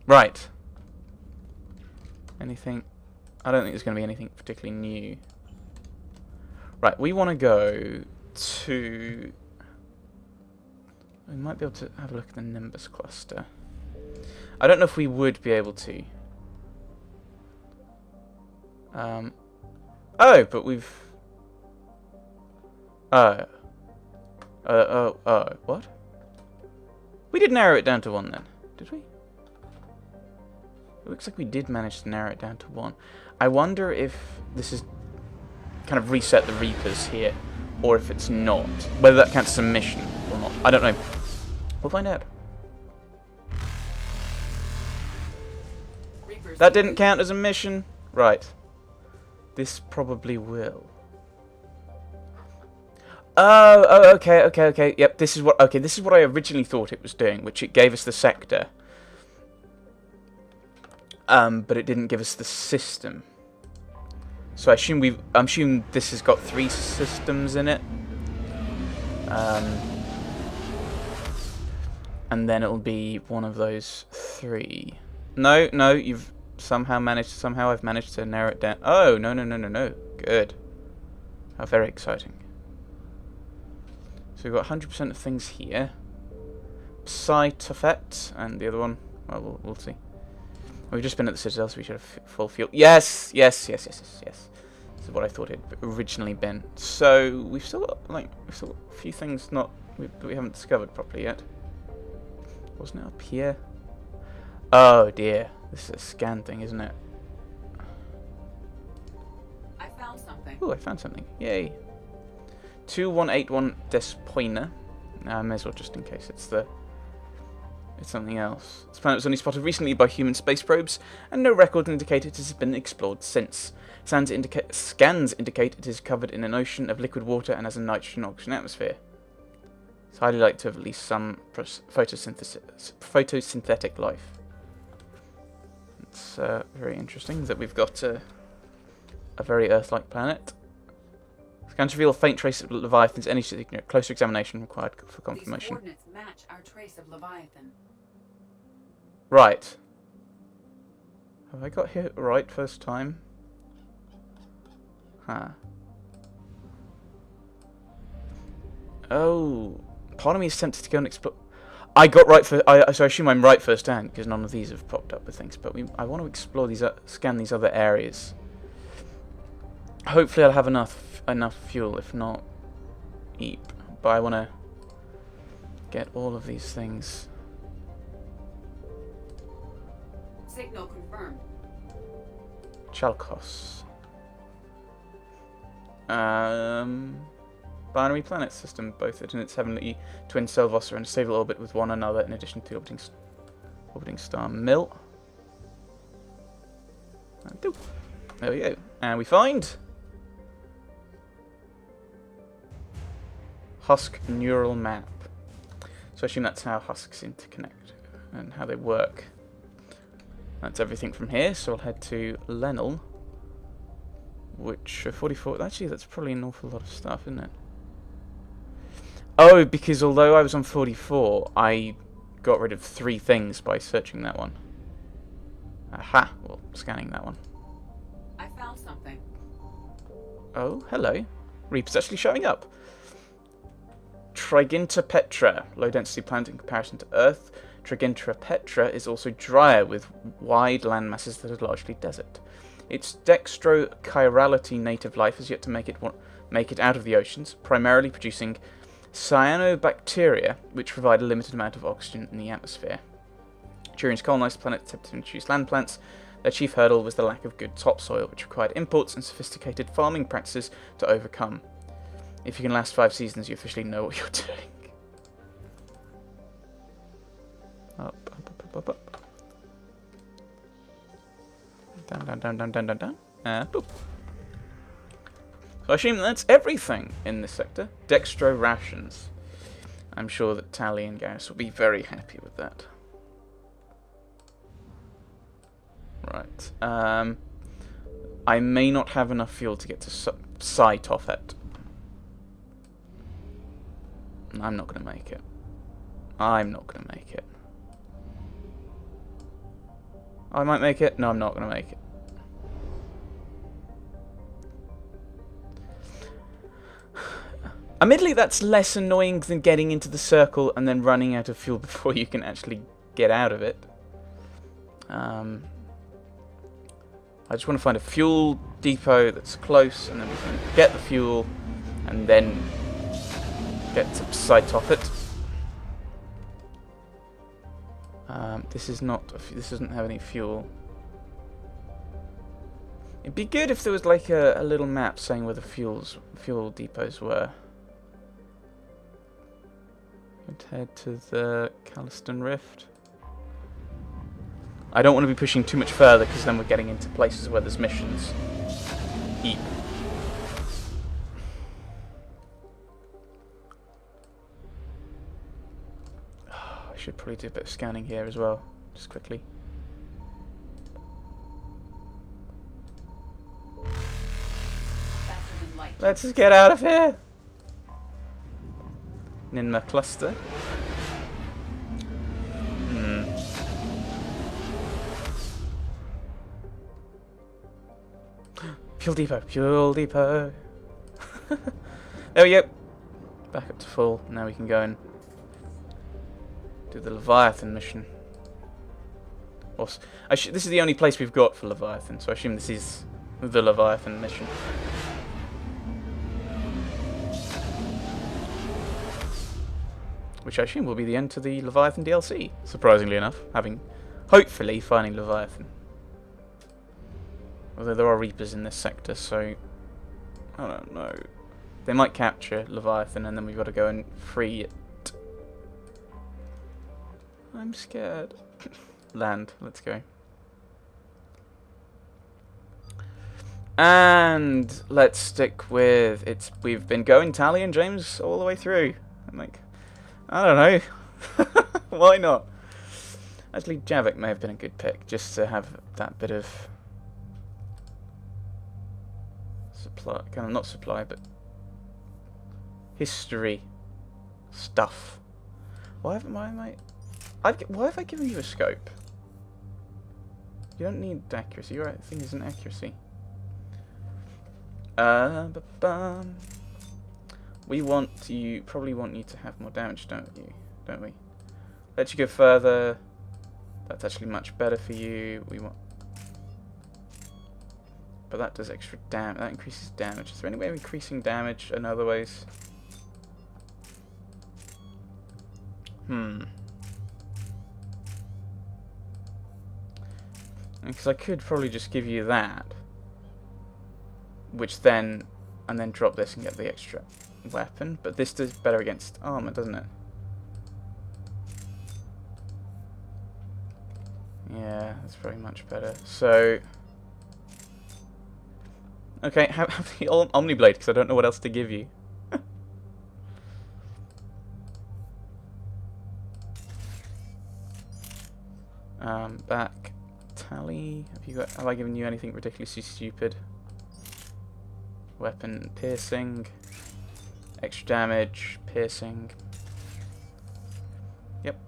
Right. Anything? I don't think there's going to be anything particularly new. Right, we want to go to... We might be able to have a look at the Nimbus cluster. I don't know if we would be able to. Oh, but we've... what? We did narrow it down to 1 then, did we? It looks like we did manage to narrow it down to 1. I wonder if this is kind of reset the Reapers here, or if it's not. Whether that counts as a mission or not. I don't know. We'll find out. That didn't count as a mission? Right. This probably will. Oh, okay. Yep, this is what I originally thought it was doing, which it gave us the sector. But it didn't give us the system. So I assume this has got 3 systems in it. And then it'll be one of those 3. No, you've somehow I've managed to narrow it down. Oh, no. Good. How very exciting. So we've got 100% of things here. Psi-Tophet, and the other one, well, we'll see. We've just been at the Citadel, so we should have full fuel. Yes. This is what I thought it had originally been. So we've still got a few things that we haven't discovered properly yet. Wasn't it up here? Oh dear, this is a scan thing, isn't it? I found something. Oh, I found something. Yay. 2181 Despoina. I may as well, just in case it's something else. This planet was only spotted recently by human space probes, and no record indicate it has been explored since. Scans indicate it is covered in an ocean of liquid water and has a nitrogen-oxygen atmosphere. It's highly likely to have at least some photosynthetic life. It's very interesting that we've got a very Earth-like planet. Scans reveal a faint trace of Leviathan's energy signature. Closer examination required for confirmation. These coordinates match our trace of Leviathan. Right. Have I got here right first time? Huh. Oh. Part of me is tempted to go and explore. I got right so I assume I'm right first hand, because none of these have popped up with things. But I want to explore these, scan these other areas. Hopefully I'll have enough fuel, if not, eep. But I want to get all of these things. Signal confirmed. Chalkos. Binary planet system, both in its heavenly twin Selvos are in a stable orbit with one another, in addition to the orbiting star Mill. There we go. And we find Husk neural map. So I assume that's how husks interconnect and how they work. That's everything from here, so I'll head to Lenel, which 44. Actually, that's probably an awful lot of stuff, isn't it? Oh, because although I was on 44, I got rid of 3 things by searching that one. Aha! Well, scanning that one. I found something. Oh, hello. Reaper's actually showing up. Triginta Petra, low-density planet in comparison to Earth. Triginta Petra is also drier, with wide land masses that are largely desert. Its dextrochirality native life has yet to make it out of the oceans, primarily producing cyanobacteria, which provide a limited amount of oxygen in the atmosphere. Turians colonised the planet attempted to introduce land plants. Their chief hurdle was the lack of good topsoil, which required imports and sophisticated farming practices to overcome. If you can last 5 seasons, you officially know what you're doing. Up. Down. Boop. So I assume that's everything in this sector. Dextro rations. I'm sure that Tally and Garrus will be very happy with that. Right. I may not have enough fuel to get to Psi-Tophet. I'm not going to make it. I might make it. No, I'm not going to make it. Admittedly, that's less annoying than getting into the circle and then running out of fuel before you can actually get out of it. I just want to find a fuel depot that's close, and then we can get the fuel, and then get to sight off it. This is not. This doesn't have any fuel. It'd be good if there was like a little map saying where the fuel depots were. Let's head to the Calliston Rift. I don't want to be pushing too much further because then we're getting into places where there's missions. Eep. I should probably do a bit of scanning here as well, just quickly. Faster than light. Let's just get out of here. Ninma cluster. Fuel depot, fuel depot. There we go. Back up to full. Now we can go and do the Leviathan mission. This is the only place we've got for Leviathan, so I assume this is the Leviathan mission. Which I assume will be the end to the Leviathan DLC, surprisingly enough, hopefully finding Leviathan. Although there are Reapers in this sector, so I don't know. They might capture Leviathan and then we've got to go and free it. I'm scared. Land, let's go. And let's stick with we've been going Tally and James all the way through. I'm like, I don't know. Why not? Actually, Javik may have been a good pick, just to have that bit of supply, kind of not supply, but history stuff. Why have I given you a scope? You don't need accuracy. Your thing isn't accuracy. We probably want you to have more damage, don't we? Let you go further. That's actually much better for you. But that does extra damage. That increases damage. Is there any way of increasing damage in other ways? Because I could probably just give you that, and then drop this and get the extra weapon. But this does better against armor, doesn't it? Yeah, that's very much better. So, okay, have the Omniblade, because I don't know what else to give you. Back. Tally. Have I given you anything ridiculously stupid? Weapon piercing. Extra damage. Piercing. Yep.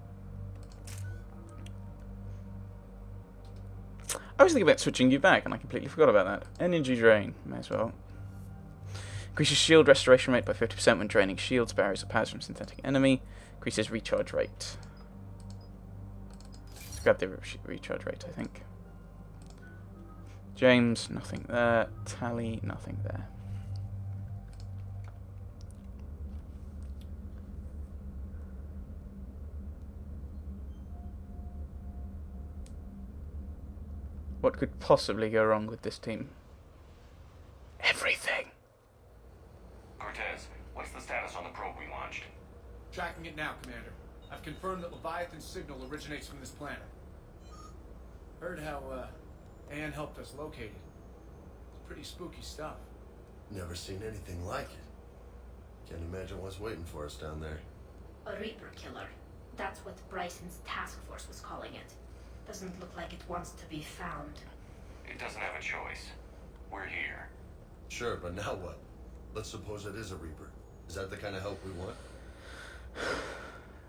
I was thinking about switching you back, and I completely forgot about that. Energy drain. May as well. Increases shield restoration rate by 50% when draining shields, barriers, or powers from synthetic enemy. Increases recharge rate. Let's grab the recharge rate, I think. James, nothing there. Tally, nothing there. What could possibly go wrong with this team? Everything. Cortez, what's the status on the probe we launched? Tracking it now, Commander. I've confirmed that Leviathan's signal originates from this planet. Heard how, Anne helped us locate it. It's pretty spooky stuff. Never seen anything like it. Can't imagine what's waiting for us down there. A Reaper killer. That's what Bryson's task force was calling it. Doesn't look like it wants to be found. It doesn't have a choice. We're here. Sure, but now what? Let's suppose it is a Reaper. Is that the kind of help we want?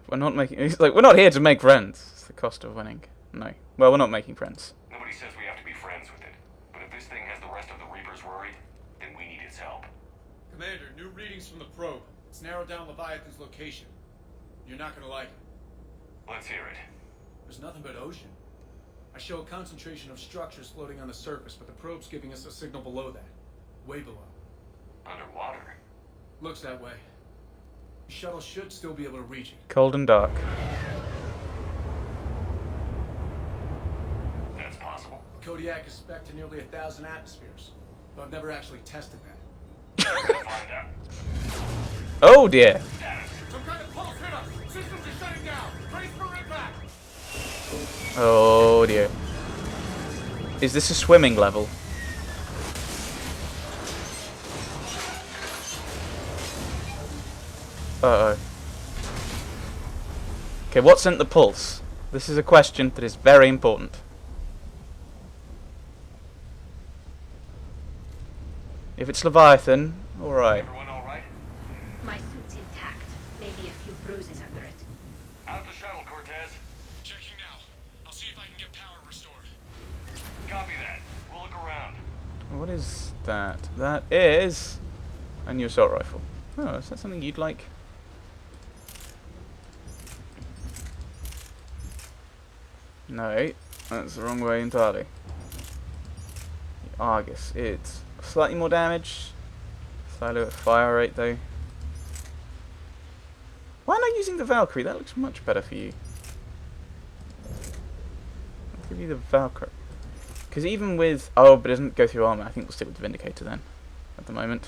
We're not making. It's like we're not here to make friends. It's the cost of winning. No. Well, we're not making friends. No, Everybody says we have to be friends with it. But if this thing has the rest of the Reapers worried, then we need its help. Commander, new readings from the probe. It's narrowed down Leviathan's location. You're not gonna like it. Let's hear it. There's nothing but ocean. I show a concentration of structures floating on the surface, but the probe's giving us a signal below that. Way below. Underwater. Looks that way. The shuttle should still be able to reach it. Cold and dark. That's possible. Kodiak is spec to nearly 1,000 atmospheres, but I've never actually tested that. We'll find out. Oh dear. Some kind of pulse hit us! Systems are shutting down! Brace for impact! Oh dear. Is this a swimming level? Uh-oh. Okay, what sent the pulse? This is a question that is very important. If it's Leviathan, alright. Everyone all right? My suit's intact. Maybe a few bruises under it. Out the shuttle, Cortez. Checking now. I'll see if I can get power restored. Copy that. We'll look around. What is that? That is a new assault rifle. Oh, is that something you'd like? No, that's the wrong way entirely. The Argus, it's slightly more damage. Slightly at fire rate though. Why not using the Valkyrie? That looks much better for you. I'll give you the Valkyrie. Because even with... Oh, but it doesn't go through armor. I think we'll stick with the Vindicator then. At the moment.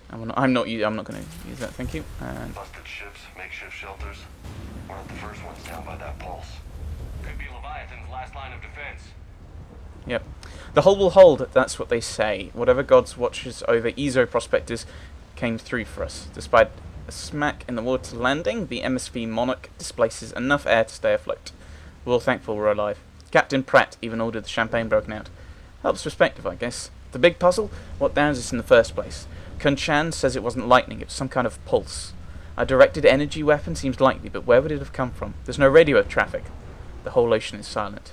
I'm not going to use that, thank you. And Busted ships, makeshift shelters. We're not the first ones down by that pulse. Could be Leviathan's last line of defense. Yep. The hull will hold, that's what they say. Whatever gods watches over Ezo prospectors came through for us. Despite a smack in the water landing, the MSV Monarch displaces enough air to stay afloat. We're all thankful we're alive. Captain Pratt even ordered the champagne broken out. Helps perspective, I guess. The big puzzle? What downs us in the first place? Kun-chan says it wasn't lightning, it was some kind of pulse. A directed energy weapon seems likely, but where would it have come from? There's no radio traffic. The whole ocean is silent.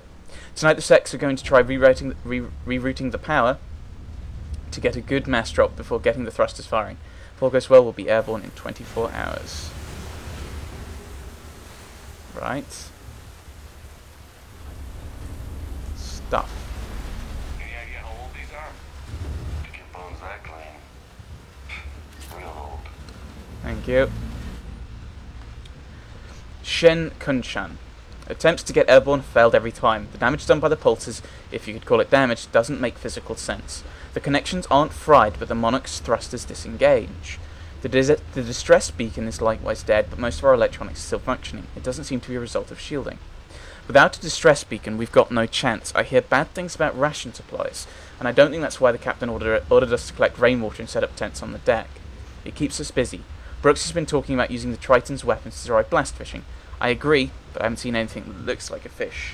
Tonight the Sex are going to try rerouting the power to get a good mass drop before getting the thrusters firing. If all goes well, we'll be airborne in 24 hours. Right. Stuff. Any idea how old these are? To get bones that clean. Real old. Thank you. Shen Kun-chan. Attempts to get airborne failed every time. The damage done by the pulses, if you could call it damage, doesn't make physical sense. The connections aren't fried, but the Monarch's thrusters disengage. The distress beacon is likewise dead, but most of our electronics is still functioning. It doesn't seem to be a result of shielding. Without a distress beacon, we've got no chance. I hear bad things about ration supplies, and I don't think that's why the captain ordered us to collect rainwater and set up tents on the deck. It keeps us busy. Brooks has been talking about using the Triton's weapons to survive blast fishing. I agree, but I haven't seen anything that looks like a fish.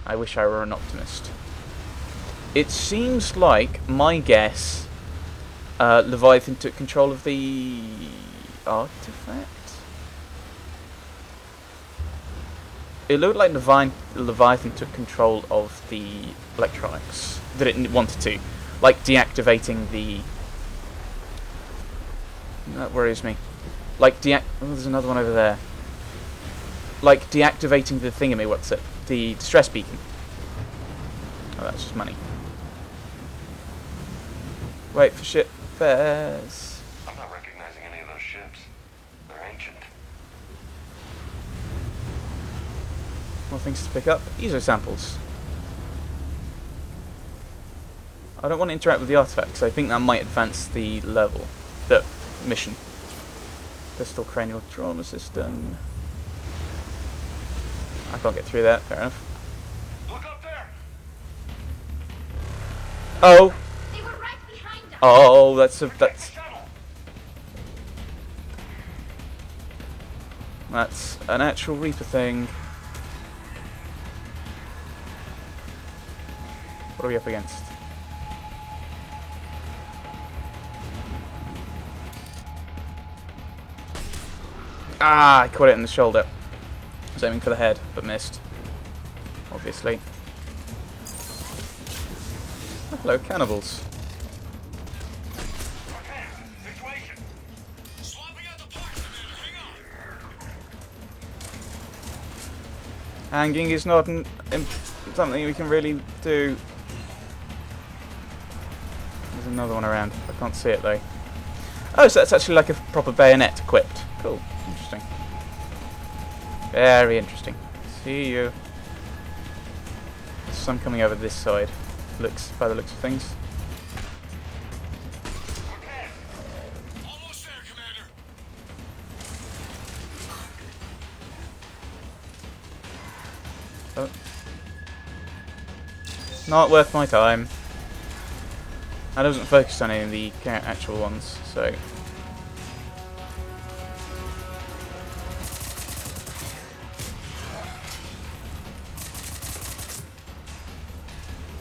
I wish I were an optimist. It seems like, my guess, Leviathan took control of the artifact? It looked like Leviathan took control of the electronics that it wanted to. Like deactivating the... That worries me. Like oh, there's another one over there. Like deactivating the thingamy, what's it? The distress beacon. Oh, that's just money. Wait for ship fares. I'm not recognizing any of those ships. They're ancient. More things to pick up. Ezo samples. I don't want to interact with the artifacts. I think that might advance the level. The mission. Pistol cranial trauma system. I can't get through that, fair enough. Look up there! Oh! They were right behind us. Oh, that's an actual Reaper thing. What are we up against? Ah, I caught it in the shoulder. I was aiming for the head, but missed. Obviously. Hello, cannibals. Situation. Swapping out the parts, Commander. Hang on. Hanging is not something we can really do. There's another one around. I can't see it though. Oh, so that's actually like a proper bayonet equipped. Cool. Interesting. Very interesting. See you. There's some coming over this side. Looks by the looks of things. Okay. Almost there, Commander. Oh. Not worth my time. I wasn't focused on any of the actual ones, so.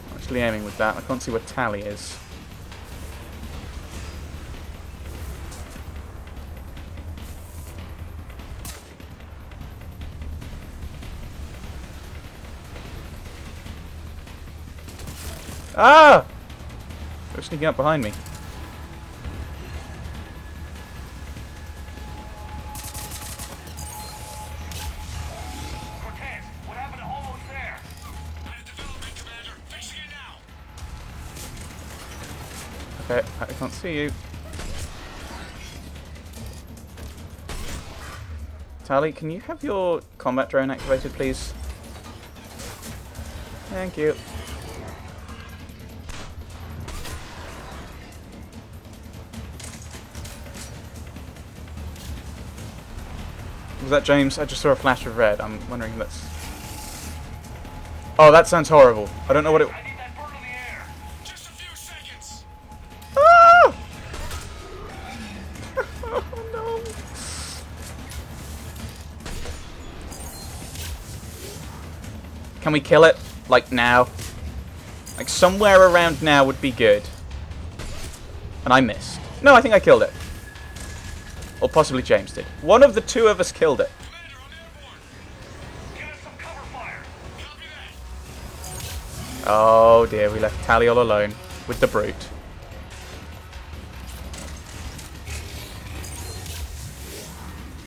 I'm actually aiming with that. I can't see where Tally is. Ah! They're sneaking up behind me. Cortez, what happened to almost there? Out of development, Commander. Fixing it now. Okay, I can't see you. Tally, can you have your combat drone activated, please? Thank you. Was that James? I just saw a flash of red. I'm wondering if that's... Oh, that sounds horrible. I don't know what it... I need that bird in the air. Just a few seconds. Ah! Oh, no. Can we kill it? Like now? Like somewhere around now would be good. And I missed. No, I think I killed it. Or possibly James did. One of the two of us killed it. Commander, I'm airborne. Give us some cover fire. Copy that. Oh dear, we left Tally all alone with the brute.